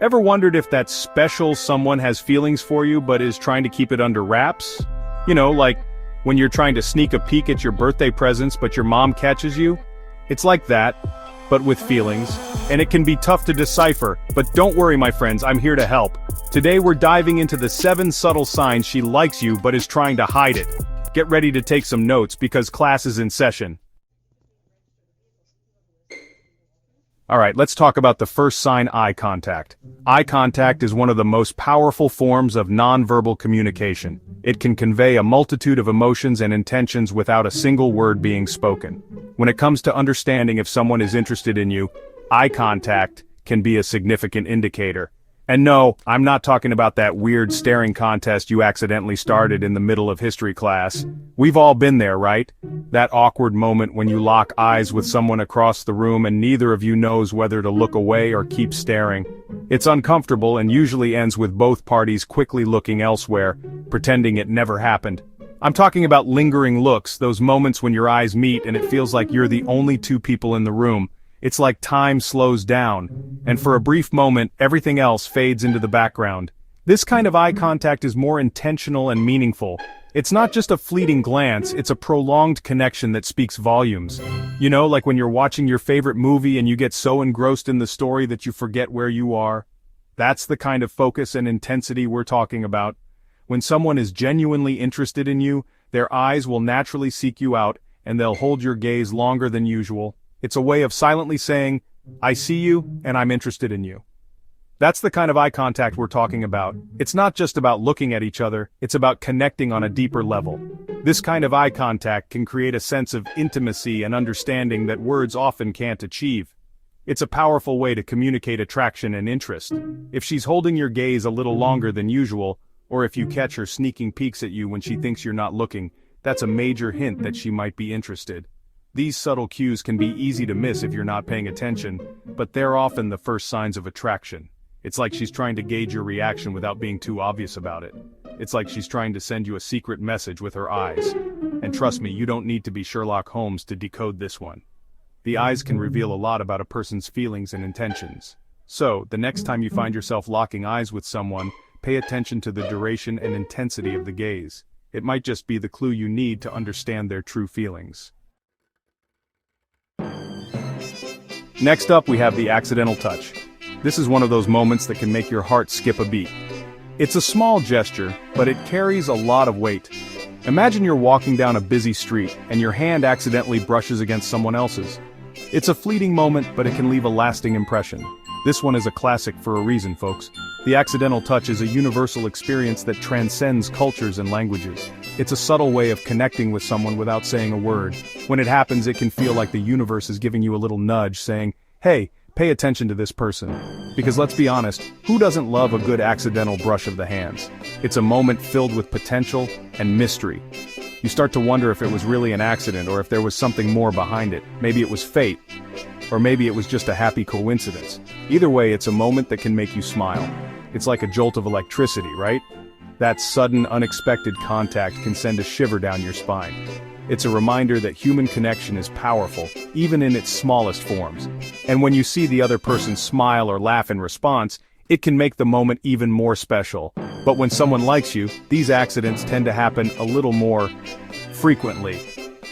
Ever wondered if that special someone has feelings for you but is trying to keep it under wraps? Like when you're trying to sneak a peek at your birthday presents but your mom catches you? It's like that, but with feelings, and it can be tough to decipher, but don't worry my friends, I'm here to help. Today we're diving into the 7 subtle signs she likes you but is trying to hide it. Get ready to take some notes because class is in session. Alright, let's talk about the first sign, eye contact. Eye contact is one of the most powerful forms of nonverbal communication. It can convey a multitude of emotions and intentions without a single word being spoken. When it comes to understanding if someone is interested in you, eye contact can be a significant indicator. And no, I'm not talking about that weird staring contest you accidentally started in the middle of history class. We've all been there, right? That awkward moment when you lock eyes with someone across the room and neither of you knows whether to look away or keep staring. It's uncomfortable and usually ends with both parties quickly looking elsewhere, pretending it never happened. I'm talking about lingering looks, those moments when your eyes meet and it feels like you're the only 2 people in the room. It's like time slows down, and for a brief moment, everything else fades into the background. This kind of eye contact is more intentional and meaningful. It's not just a fleeting glance, it's a prolonged connection that speaks volumes. Like when you're watching your favorite movie and you get so engrossed in the story that you forget where you are. That's the kind of focus and intensity we're talking about. When someone is genuinely interested in you, their eyes will naturally seek you out, and they'll hold your gaze longer than usual. It's a way of silently saying, I see you, and I'm interested in you. That's the kind of eye contact we're talking about. It's not just about looking at each other, it's about connecting on a deeper level. This kind of eye contact can create a sense of intimacy and understanding that words often can't achieve. It's a powerful way to communicate attraction and interest. If she's holding your gaze a little longer than usual, or if you catch her sneaking peeks at you when she thinks you're not looking, that's a major hint that she might be interested. These subtle cues can be easy to miss if you're not paying attention, but they're often the first signs of attraction. It's like she's trying to gauge your reaction without being too obvious about it. It's like she's trying to send you a secret message with her eyes. And trust me, you don't need to be Sherlock Holmes to decode this one. The eyes can reveal a lot about a person's feelings and intentions. So, the next time you find yourself locking eyes with someone, pay attention to the duration and intensity of the gaze. It might just be the clue you need to understand their true feelings. Next up, we have the accidental touch. This is one of those moments that can make your heart skip a beat. It's a small gesture, but it carries a lot of weight. Imagine you're walking down a busy street, and your hand accidentally brushes against someone else's. It's a fleeting moment, but it can leave a lasting impression. This one is a classic for a reason, folks. The accidental touch is a universal experience that transcends cultures and languages. It's a subtle way of connecting with someone without saying a word. When it happens, it can feel like the universe is giving you a little nudge saying, hey, pay attention to this person. Because let's be honest, who doesn't love a good accidental brush of the hands? It's a moment filled with potential and mystery. You start to wonder if it was really an accident or if there was something more behind it. Maybe it was fate. Or maybe it was just a happy coincidence. Either way, it's a moment that can make you smile. It's like a jolt of electricity, right? That sudden, unexpected contact can send a shiver down your spine. It's a reminder that human connection is powerful, even in its smallest forms. And when you see the other person smile or laugh in response, it can make the moment even more special. But when someone likes you, these accidents tend to happen a little more frequently.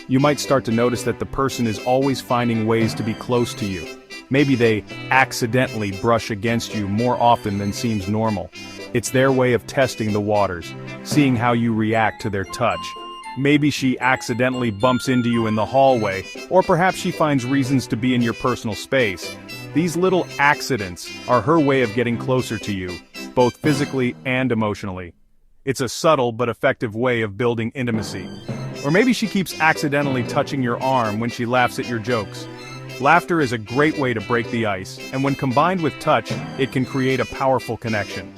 You might start to notice that the person is always finding ways to be close to you. Maybe they accidentally brush against you more often than seems normal. It's their way of testing the waters, seeing how you react to their touch. Maybe she accidentally bumps into you in the hallway, or perhaps she finds reasons to be in your personal space. These little accidents are her way of getting closer to you, both physically and emotionally. It's a subtle but effective way of building intimacy. Or maybe she keeps accidentally touching your arm when she laughs at your jokes. Laughter is a great way to break the ice, and when combined with touch, it can create a powerful connection.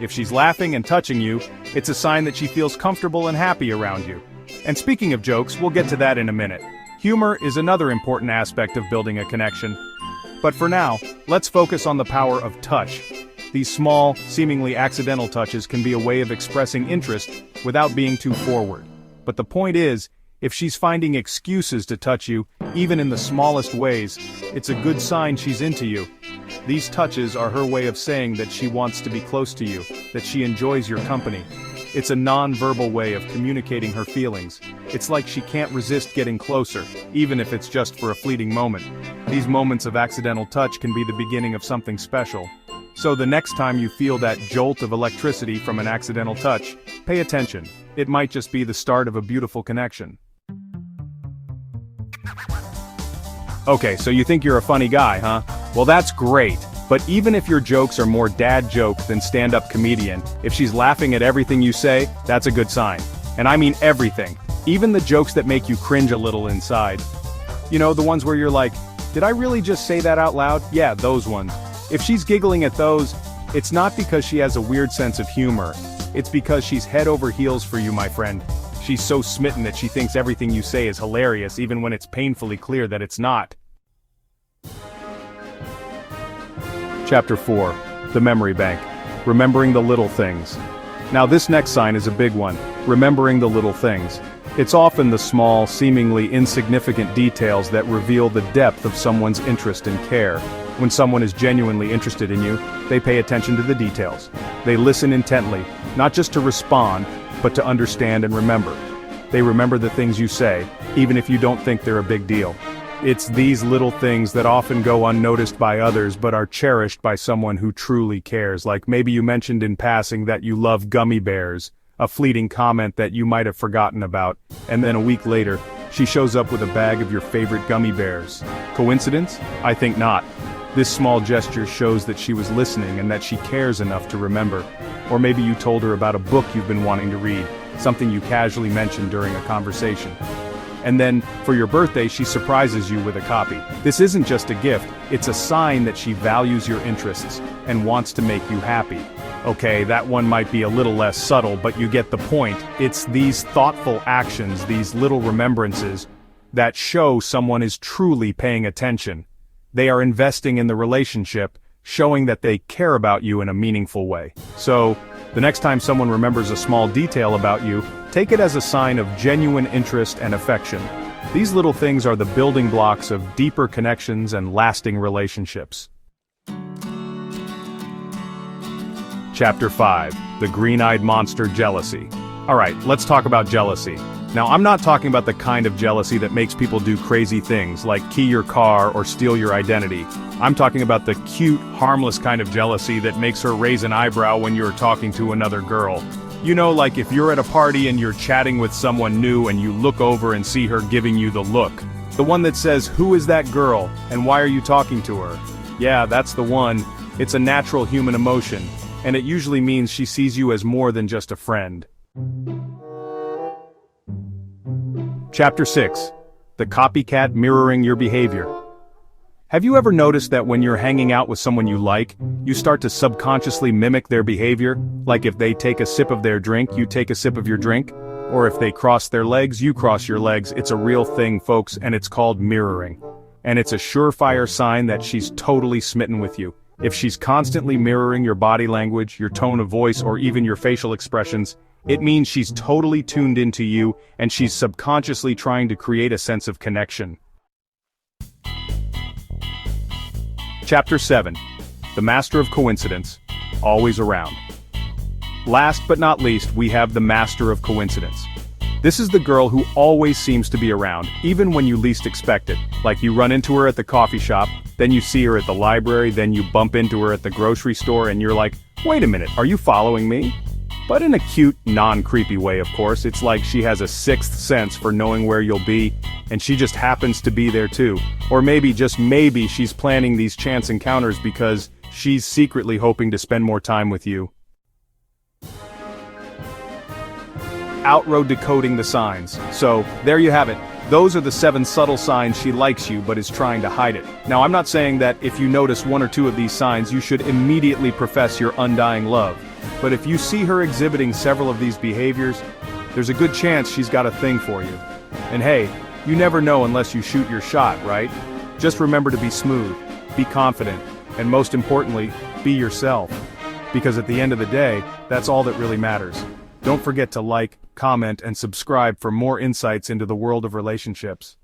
If she's laughing and touching you, it's a sign that she feels comfortable and happy around you. And speaking of jokes, we'll get to that in a minute. Humor is another important aspect of building a connection. But for now, let's focus on the power of touch. These small, seemingly accidental touches can be a way of expressing interest without being too forward. But the point is, if she's finding excuses to touch you, even in the smallest ways, it's a good sign she's into you. These touches are her way of saying that she wants to be close to you, that she enjoys your company. It's a non-verbal way of communicating her feelings. It's like she can't resist getting closer, even if it's just for a fleeting moment. These moments of accidental touch can be the beginning of something special. So the next time you feel that jolt of electricity from an accidental touch, pay attention. It might just be the start of a beautiful connection. Okay, so you think you're a funny guy, huh? Well, that's great. But even if your jokes are more dad joke than stand-up comedian, if she's laughing at everything you say, that's a good sign. And I mean everything. Even the jokes that make you cringe a little inside. You know, the ones where you're like, did I really just say that out loud? Yeah, those ones. If she's giggling at those, it's not because she has a weird sense of humor. It's because she's head over heels for you, my friend. She's so smitten that she thinks everything you say is hilarious even when it's painfully clear that it's not. Chapter 4. The Memory Bank. Remembering the little things. Now this next sign is a big one. Remembering the little things. It's often the small, seemingly insignificant details that reveal the depth of someone's interest and care. When someone is genuinely interested in you, they pay attention to the details. They listen intently, not just to respond, but to understand and remember. They remember the things you say, even if you don't think they're a big deal. It's these little things that often go unnoticed by others but are cherished by someone who truly cares. Like maybe you mentioned in passing that you love gummy bears, a fleeting comment that you might have forgotten about, and then a week later, she shows up with a bag of your favorite gummy bears. Coincidence? I think not. This small gesture shows that she was listening and that she cares enough to remember. Or maybe you told her about a book you've been wanting to read, something you casually mentioned during a conversation. And then, for your birthday, she surprises you with a copy. This isn't just a gift, it's a sign that she values your interests and wants to make you happy. Okay, that one might be a little less subtle, but you get the point. It's these thoughtful actions, these little remembrances, that show someone is truly paying attention. They are investing in the relationship, showing that they care about you in a meaningful way. So, the next time someone remembers a small detail about you, take it as a sign of genuine interest and affection. These little things are the building blocks of deeper connections and lasting relationships. Chapter 5. The Green-Eyed Monster Jealousy. Alright, let's talk about jealousy. Now, I'm not talking about the kind of jealousy that makes people do crazy things, like key your car or steal your identity. I'm talking about the cute, harmless kind of jealousy that makes her raise an eyebrow when you're talking to another girl. You know, like if you're at a party and you're chatting with someone new and you look over and see her giving you the look. The one that says, "Who is that girl, and why are you talking to her?" Yeah, that's the one. It's a natural human emotion, and it usually means she sees you as more than just a friend. Chapter 6. The Copycat Mirroring Your Behavior. Have you ever noticed that when you're hanging out with someone you like, you start to subconsciously mimic their behavior? Like if they take a sip of their drink, you take a sip of your drink? Or if they cross their legs, you cross your legs. It's a real thing, folks, and it's called mirroring. And it's a surefire sign that she's totally smitten with you. If she's constantly mirroring your body language, your tone of voice, or even your facial expressions, it means she's totally tuned into you, and she's subconsciously trying to create a sense of connection. Chapter 7. The Master of Coincidence. Always around. Last but not least, we have the Master of Coincidence. This is the girl who always seems to be around, even when you least expect it. Like you run into her at the coffee shop, then you see her at the library, then you bump into her at the grocery store, and you're like, wait a minute, are you following me? But in a cute, non-creepy way, of course. It's like she has a sixth sense for knowing where you'll be, and she just happens to be there too. Or maybe, just maybe, she's planning these chance encounters because she's secretly hoping to spend more time with you. Outroad decoding the signs. So, there you have it. Those are the 7 subtle signs she likes you but is trying to hide it. Now, I'm not saying that if you notice 1 or 2 of these signs you should immediately profess your undying love. But if you see her exhibiting several of these behaviors, there's a good chance she's got a thing for you. And hey, you never know unless you shoot your shot, right? Just remember to be smooth, be confident, and most importantly, be yourself. Because at the end of the day, that's all that really matters. Don't forget to like, comment, and subscribe for more insights into the world of relationships.